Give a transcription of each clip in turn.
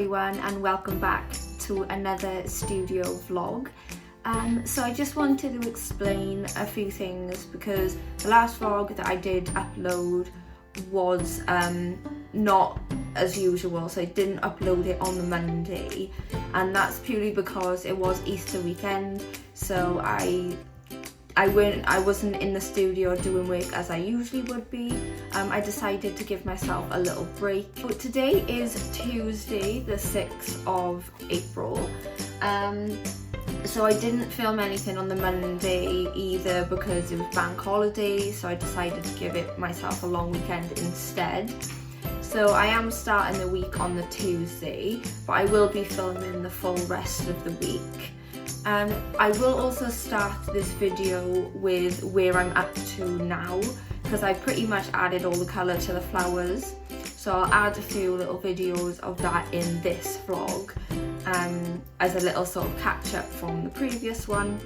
everyone, and welcome back to another studio vlog. So I just wanted to explain a few things because the last vlog that I did upload was not as usual, so I didn't upload it on the Monday, and that's purely because it was Easter weekend, so I wasn't in the studio doing work as I usually would be. I decided to give myself a little break. So today is Tuesday, the 6th of April. So I didn't film anything on the Monday either because it was bank holiday, so I decided to give myself a long weekend instead. So I am starting the week on the Tuesday, but I will be filming the full rest of the week. I will also start this video with where I'm up to now, because I pretty much added all the colour to the flowers. So I'll add a few little videos of that in this vlog as a little sort of catch up from the previous one.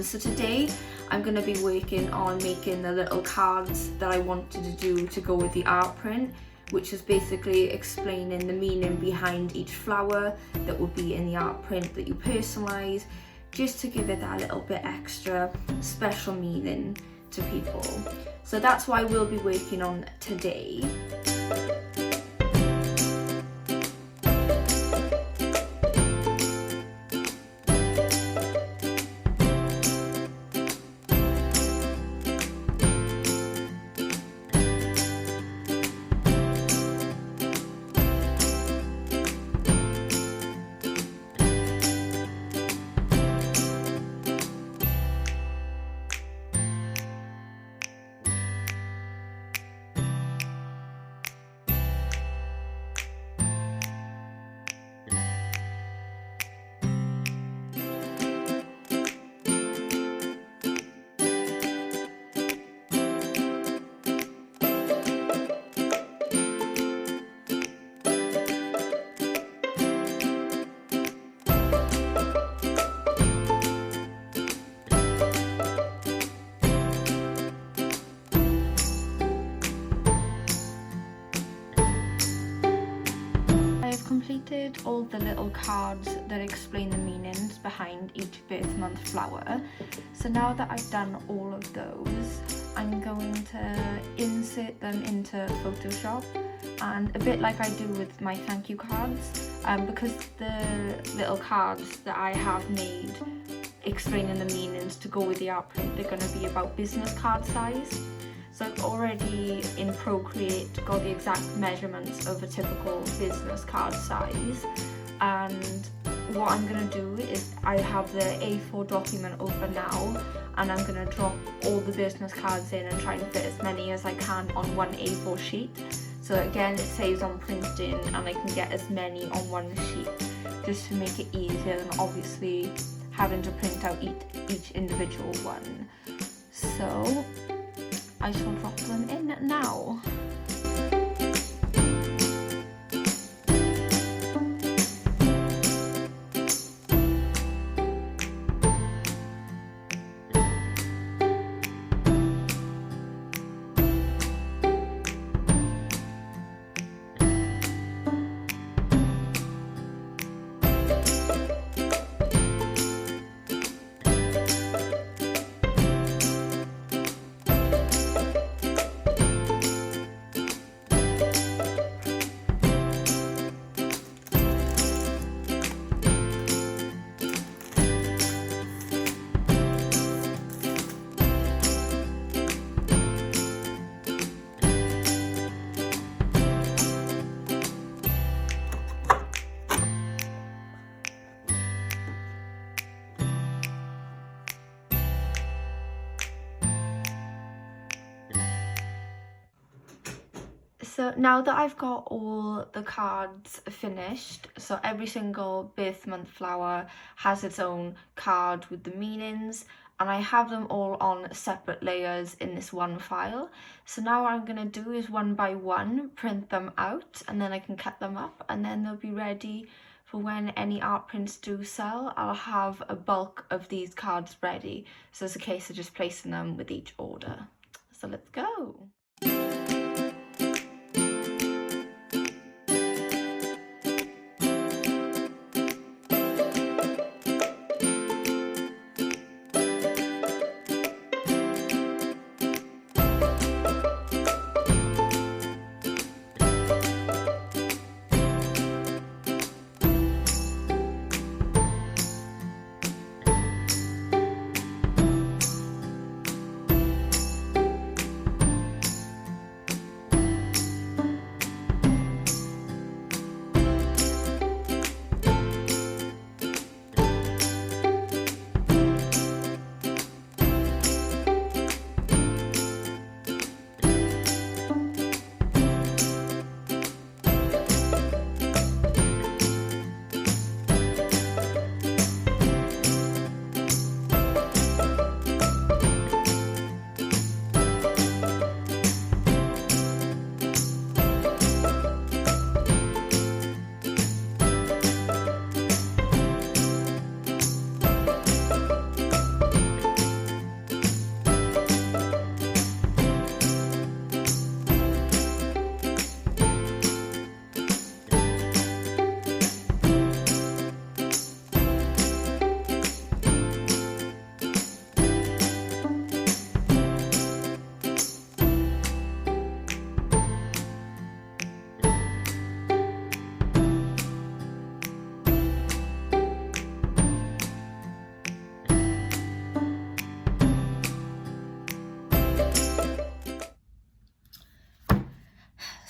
So today I'm going to be working on making the little cards that I wanted to do to go with the art print, which is basically explaining the meaning behind each flower that would be in the art print that you personalise, just to give it that little bit extra special meaning to people. So that's what I will be working on today. Completed all the little cards that explain the meanings behind each birth month flower. So now that I've done all of those, I'm going to insert them into Photoshop, and a bit like I do with my thank you cards, because the little cards that I have made explaining the meanings to go with the art print, they're going to be about business card size. So I've already in Procreate got the exact measurements of a typical business card size, and what I'm going to do is I have the A4 document open now, and I'm going to drop all the business cards in and try and fit as many as I can on one A4 sheet. So again, it saves on printing and I can get as many on one sheet, just to make it easier than obviously having to print out each individual one. So I shall drop them in now. So now that I've got all the cards finished, so every single birth month flower has its own card with the meanings, and I have them all on separate layers in this one file. So now what I'm going to do is one by one print them out, and then I can cut them up, and then they'll be ready for when any art prints do sell. I'll have a bulk of these cards ready, so it's a case of just placing them with each order. So let's go.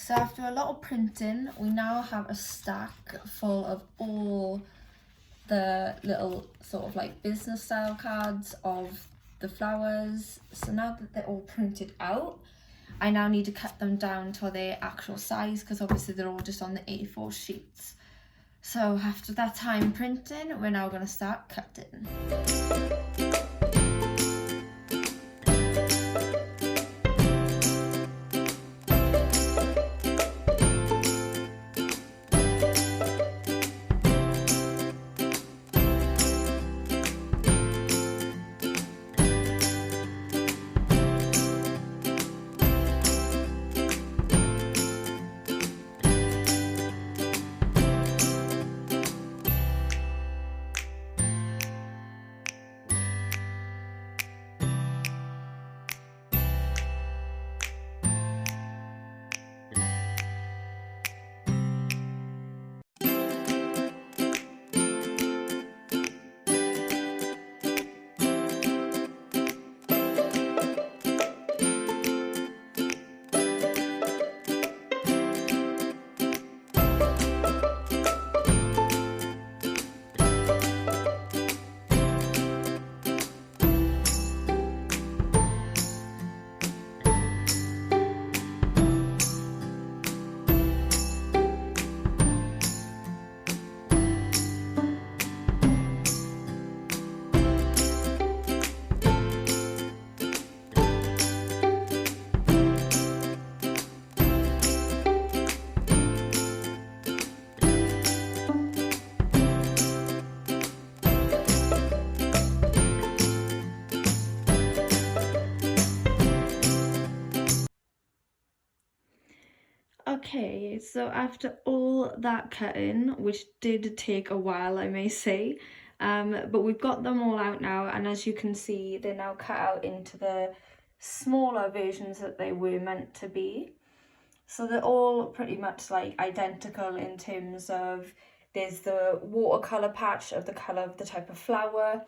So after a lot of printing, we now have a stack full of all the little sort of like business style cards of the flowers. So now that they're all printed out, I now need to cut them down to their actual size, because obviously they're all just on the A4 sheets. So after that time printing, we're now going to start cutting. Okay, so after all that cutting, which did take a while, I may say, but we've got them all out now, and as you can see, they're now cut out into the smaller versions that they were meant to be. So they're all pretty much like identical in terms of there's the watercolour patch of the colour of the type of flower,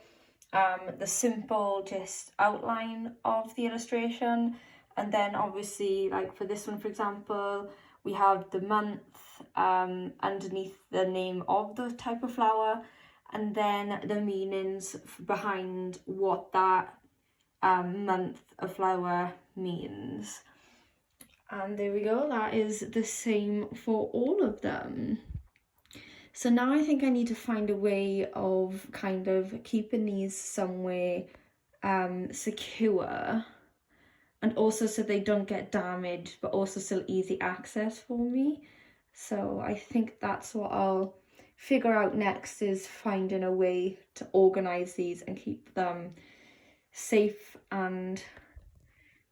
the simple just outline of the illustration, and then obviously like for this one, for example, we have the month underneath the name of the type of flower, and then the meanings behind what that month of flower means. And there we go, that is the same for all of them. So now I think I need to find a way of kind of keeping these somewhere secure, and also so they don't get damaged, but also still easy access for me. So I think that's what I'll figure out next, is finding a way to organise these and keep them safe and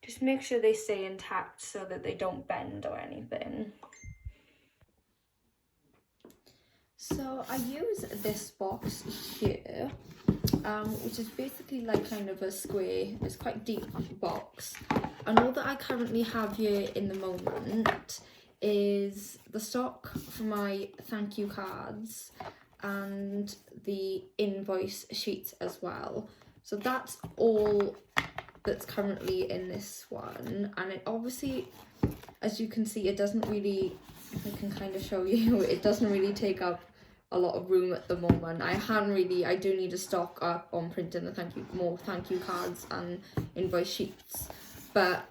just make sure they stay intact so that they don't bend or anything. So I use this box here, which is basically like kind of a square, it's quite deep box, and all that I currently have here in the moment is the stock for my thank you cards and the invoice sheets as well. So that's all that's currently in this one, and it obviously, as you can see, it doesn't really, if I can kind of show you, it doesn't really take up a lot of room at the moment. I do need to stock up on printing the more thank you cards and invoice sheets, but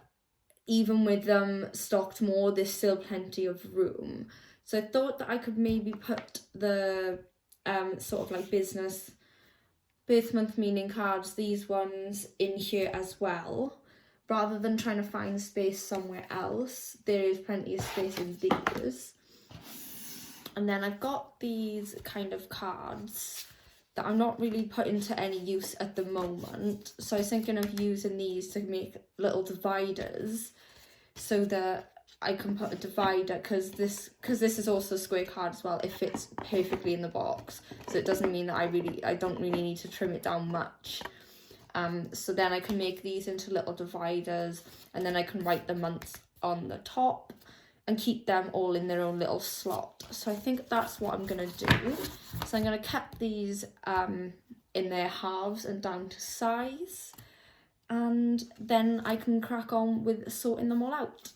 even with them stocked more, there's still plenty of room. So I thought that I could maybe put the sort of like business birth month meaning cards, these ones, in here as well, rather than trying to find space somewhere else. There is plenty of space in these. And then I've got these kind of cards that I'm not really putting to any use at the moment. So I was thinking of using these to make little dividers so that I can put a divider, because this is also a square card as well, it fits perfectly in the box. So it doesn't mean that I don't really need to trim it down much. So then I can make these into little dividers, and then I can write the months on the top and keep them all in their own little slot. So I think that's what I'm gonna do. So I'm gonna cut these in their halves and down to size, and then I can crack on with sorting them all out.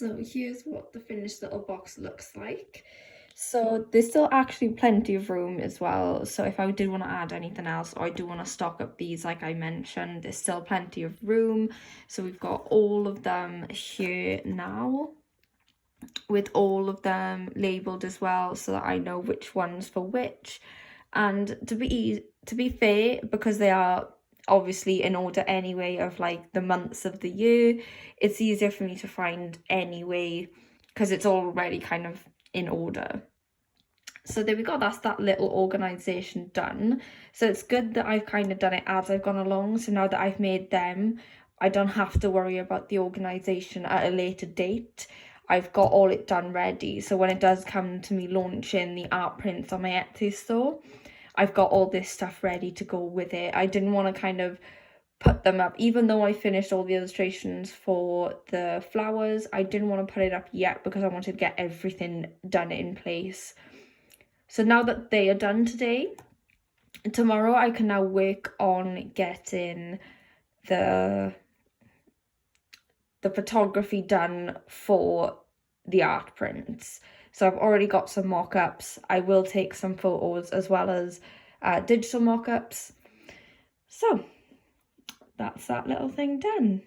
So here's what the finished little box looks like. So there's still actually plenty of room as well. So if I did want to add anything else, or I do want to stock up these like I mentioned, there's still plenty of room. So we've got all of them here now, with all of them labelled as well, so that I know which one's for which. And to be fair, because they are obviously in order anyway of like the months of the year, it's easier for me to find anyway because it's already kind of in order. So there we go, that's that little organisation done. So it's good that I've kind of done it as I've gone along, so now that I've made them, I don't have to worry about the organisation at a later date. I've got all it done ready, so when it does come to me launching the art prints on my Etsy store, I've got all this stuff ready to go with it. I didn't want to kind of put them up, even though I finished all the illustrations for the flowers, I didn't want to put it up yet because I wanted to get everything done in place. So now that they are done today, tomorrow I can now work on getting the photography done for the art prints. So I've already got some mock-ups. I will take some photos as well as digital mock-ups. So that's that little thing done.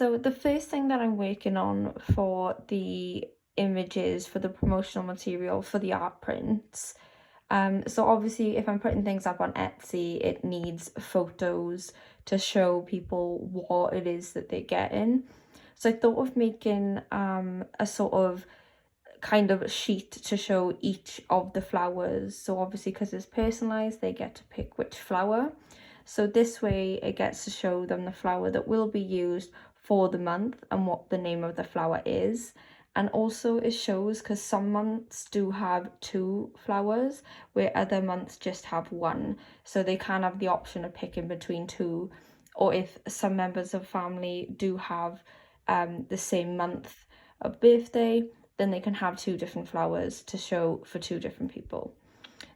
So the first thing that I'm working on for the images, for the promotional material, for the art prints, so obviously if I'm putting things up on Etsy, it needs photos to show people what it is that they're getting. So I thought of making a sort of kind of sheet to show each of the flowers. So obviously because it's personalized, they get to pick which flower. So this way it gets to show them the flower that will be used for the month and what the name of the flower is. And also it shows, because some months do have 2 flowers where other months just have 1. So they can have the option of picking between 2, or if some members of family do have the same month of birthday, then they can have 2 different flowers to show for 2 different people.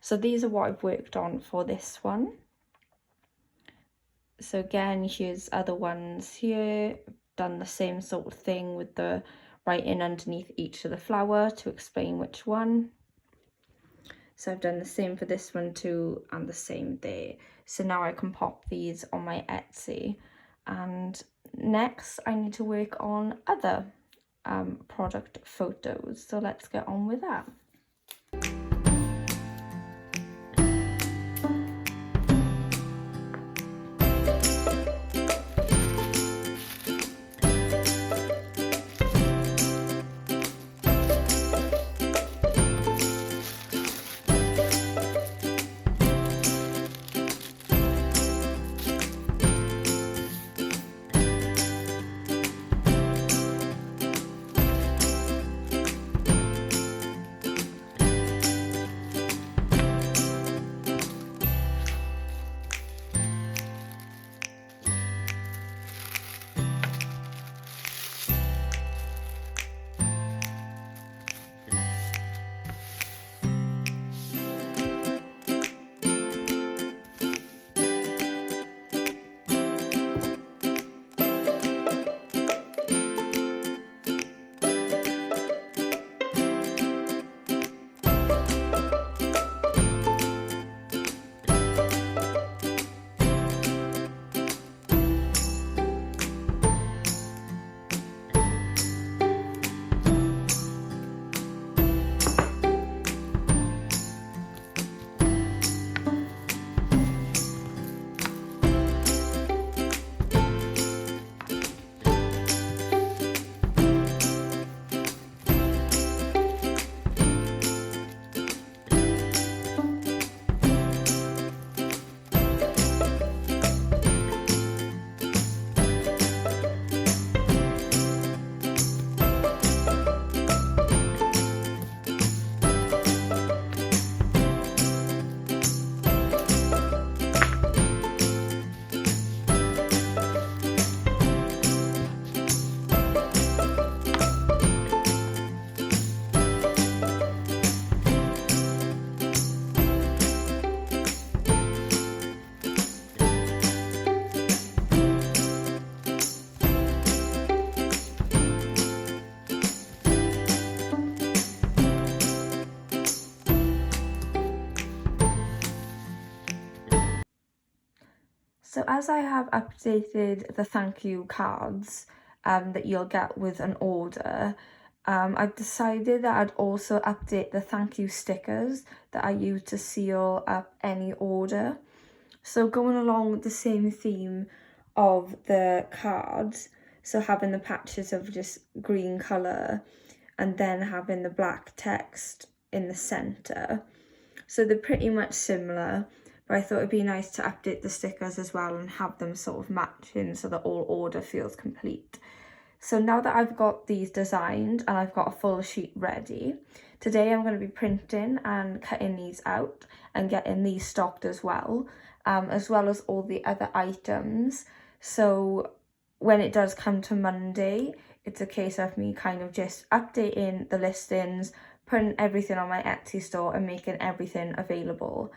So these are what I've worked on for this one. So again, here's other ones here. Done the same sort of thing with the writing underneath each of the flower to explain which one. So I've done the same for this one too, and the same there. So now I can pop these on my Etsy. And next I need to work on other product photos. So let's get on with that. So as I have updated the thank you cards that you'll get with an order, I've decided that I'd also update the thank you stickers that I use to seal up any order. So going along the same theme of the cards, so having the patches of just green colour and then having the black text in the centre. So they're pretty much similar, but I thought it'd be nice to update the stickers as well and have them sort of matching so that all order feels complete. So now that I've got these designed and I've got a full sheet ready, today I'm going to be printing and cutting these out and getting these stocked as well as all the other items. So when it does come to Monday, it's a case of me kind of just updating the listings, putting everything on my Etsy store and making everything available.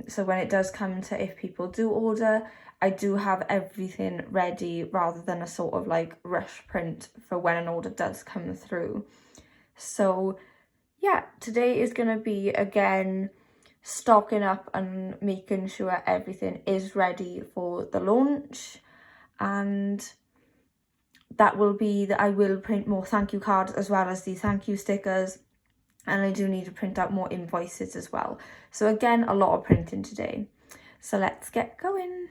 So when it does come to if people do order, I do have everything ready rather than a sort of like rush print for when an order does come through. So yeah, today is going to be again stocking up and making sure everything is ready for the launch. And that will be that I will print more thank you cards as well as these thank you stickers, and I do need to print out more invoices as well. So again, a lot of printing today. So let's get going.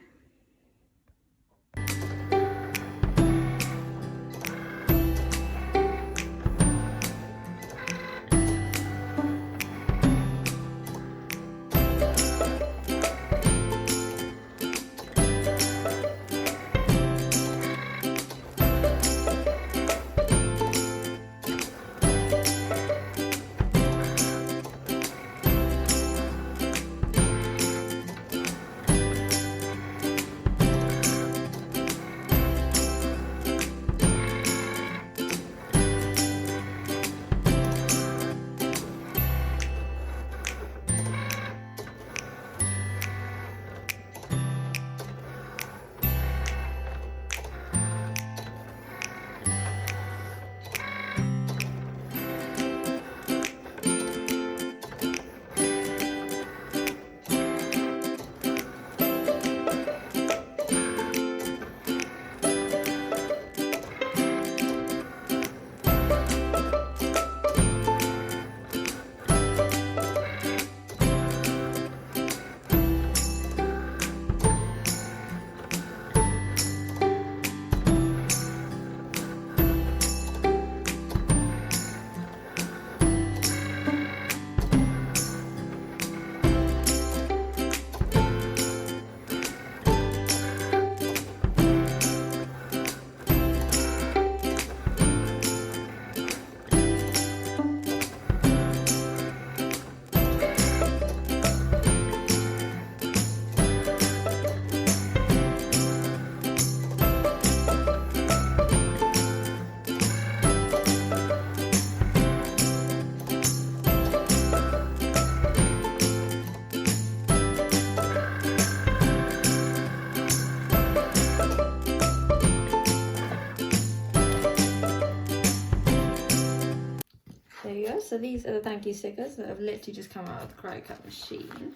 There you go. So these are the thank you stickers that have literally just come out of the cry cut machine.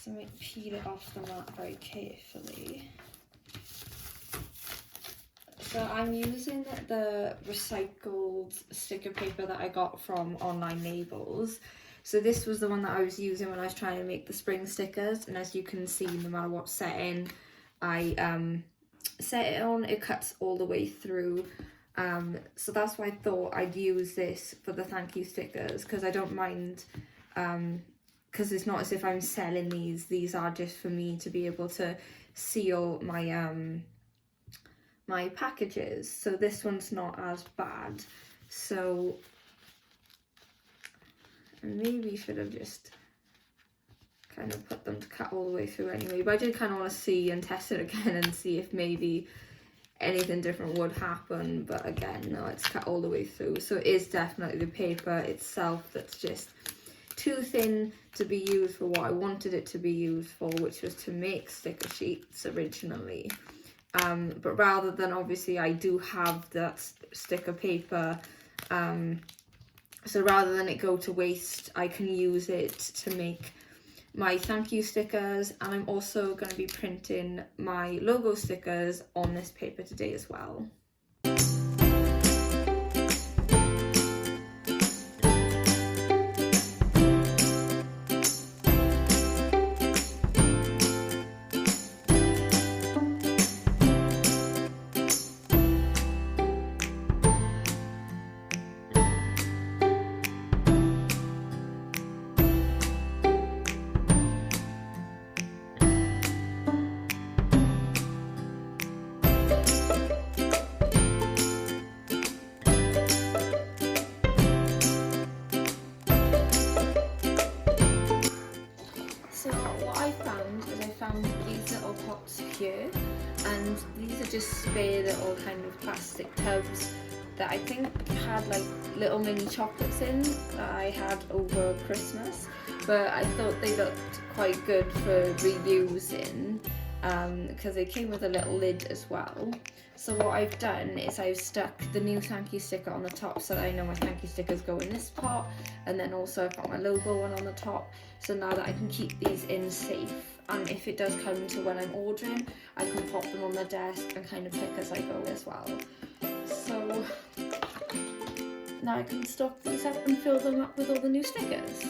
So let me peel it off the mat very carefully. So I'm using the recycled sticker paper that I got from Online Labels. So this was the one that I was using when I was trying to make the spring stickers, and as you can see, no matter what setting I set it on, it cuts all the way through. So that's why I thought I'd use this for the thank you stickers, because I don't mind, because it's not as if I'm selling these are just for me to be able to seal my my packages. So this one's not as bad. So I maybe should have just kind of put them to cut all the way through anyway, but I did kind of want to see and test it again and see if maybe anything different would happen. But again, no, it's cut all the way through. So it is definitely the paper itself that's just too thin to be used for what I wanted it to be used for, which was to make sticker sheets originally. But rather than, obviously I do have that sticker paper, so rather than it go to waste, I can use it to make my thank you stickers, and I'm also going to be printing my logo stickers on this paper today as well. These little pots here, and these are just spare little kind of plastic tubs that I think had like little mini chocolates in that I had over Christmas, but I thought they looked quite good for reusing because they came with a little lid as well. So what I've done is I've stuck the new thank you sticker on the top so that I know my thank you stickers go in this pot, and then also I've got my logo one on the top, so now that I can keep these in safe, and if it does come to when I'm ordering, I can pop them on the desk and kind of pick as I go as well. So now I can stock these up and fill them up with all the new stickers.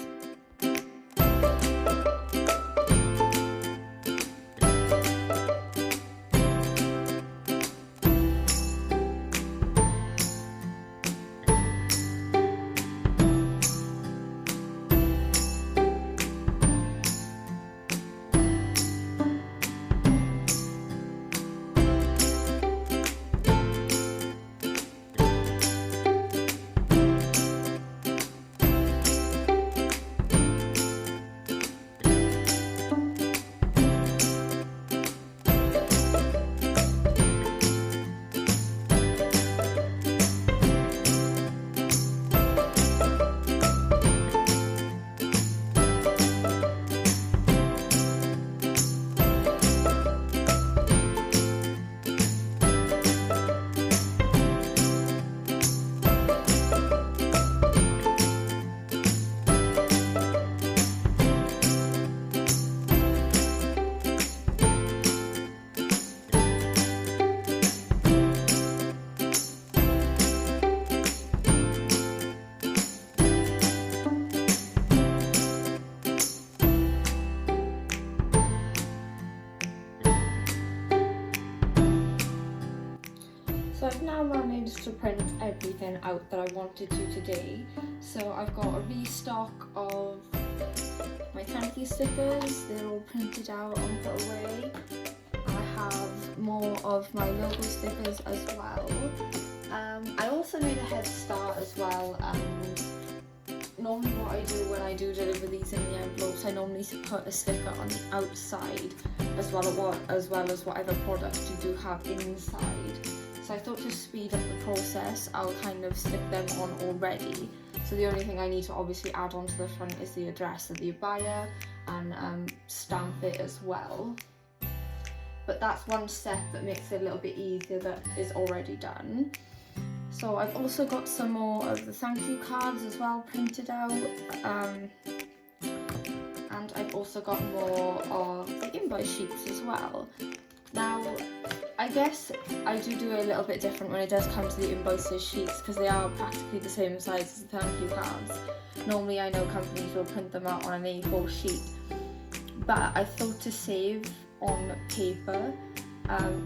So I've now managed to print everything out that I wanted to today. So I've got a restock of my thank you stickers, they're all printed out and put away. I have more of my logo stickers as well. I also made a head start as well, and normally what I do when I do deliver these in the envelopes, I normally put a sticker on the outside as well as whatever product you do have inside. So I thought to speed up the process, I'll kind of stick them on already. So the only thing I need to obviously add onto the front is the address of the buyer and stamp it as well. But that's one step that makes it a little bit easier that is already done. So I've also got some more of the thank you cards as well printed out. And I've also got more of the invoice sheets as well. Now, I guess I do a little bit different when it does come to the invoices sheets because they are practically the same size as the thank you cards. Normally I know companies will print them out on an A4 sheet, but I thought to save on paper,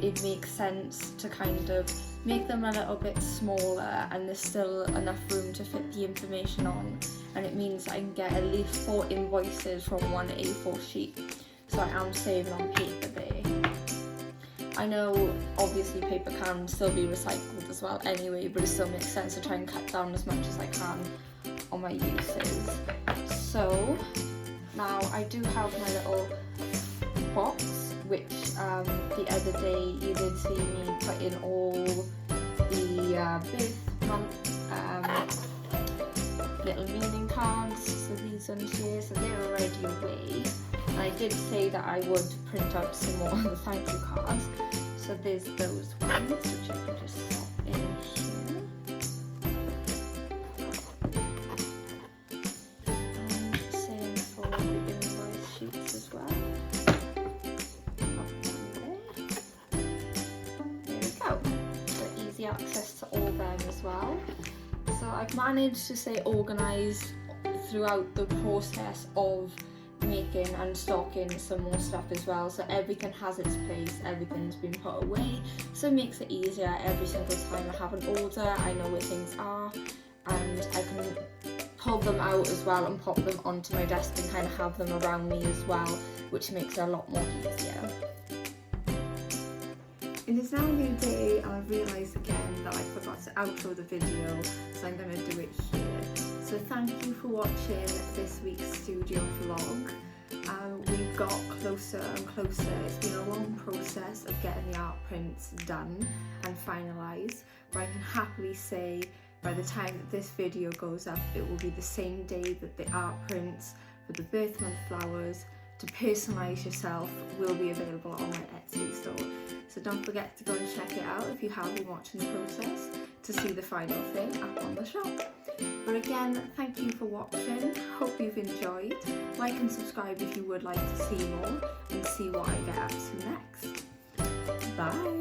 it makes sense to kind of make them a little bit smaller and there's still enough room to fit the information on, and it means I can get at least 4 invoices from one A4 sheet, so I am saving on paper there. I know obviously paper can still be recycled as well anyway, but it still makes sense to try and cut down as much as I can on my uses. So now I do have my little box, which the other day you did see me put in all the Beth month little meaning cards, so these ones here, so they're already away. And I did say that I would print out some more of the thank you cards, so there's those ones, which I can just slot in here. And same for the invoice sheets as well. There we go, so easy access to all them as well. So I've managed to stay organised throughout the process of making and stocking some more stuff as well, so everything has its place, everything's been put away, so it makes it easier. Every single time I have an order, I know where things are and I can pull them out as well and pop them onto my desk and kind of have them around me as well, which makes it a lot more easier. It is now a new day and I've realised again that I forgot to outro the video, so I'm going to do it here. So thank you for watching this week's studio vlog. We've got closer and closer. It's been a long process of getting the art prints done and finalised, but I can happily say by the time that this video goes up, it will be the same day that the art prints for the birth month flowers to personalise yourself will be available on my Etsy store. So don't forget to go and check it out if you have been watching the process to see the final thing up on the shop. But again, thank you for watching, hope you've enjoyed. Like and subscribe if you would like to see more and see what I get up to next. Bye!